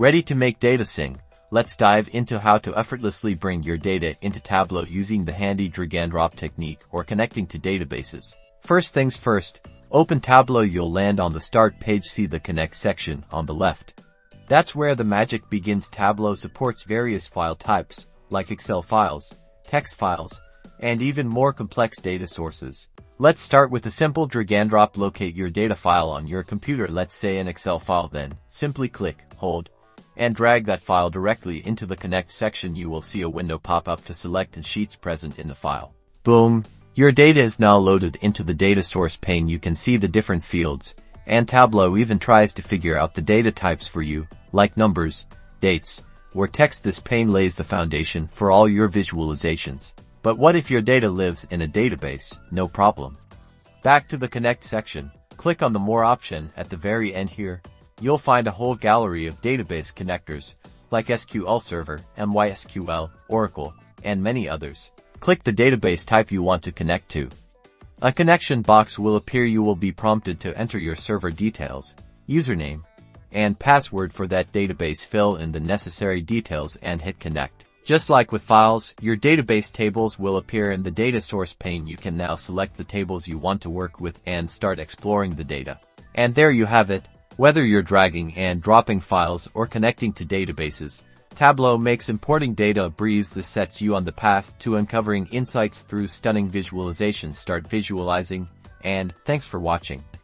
Ready to make data sing? Let's dive into how to effortlessly bring your data into Tableau using the handy drag and drop technique or connecting to databases. First things first, open Tableau. You'll land on the Start page. See the Connect section on the left. That's where the magic begins. Tableau supports various file types, like Excel files, text files, and even more complex data sources. Let's start with a simple drag and drop. Locate your data file on your computer, let's say an Excel file. Then, simply click, hold, and drag that file directly into the Connect section. You will see a window pop up to select the sheets present in the file. Boom! Your data is now loaded into the data source pane. You can see the different fields, and Tableau even tries to figure out the data types for you, like numbers, dates, or text. This pane lays the foundation for all your visualizations. But what if your data lives in a database? No problem. Back to the Connect section, click on the More option at the very end. Here, you'll find a whole gallery of database connectors, like SQL Server, MySQL, Oracle, and many others. Click the database type you want to connect to. A connection box will appear. You will be prompted to enter your server details, username, and password for that database. Fill in the necessary details and hit connect. Just like with files, your database tables will appear in the data source pane. You can now select the tables you want to work with and start exploring the data. And there you have it. Whether you're dragging and dropping files or connecting to databases, Tableau makes importing data a breeze. This sets you on the path to uncovering insights through stunning visualizations. Start visualizing, and thanks for watching.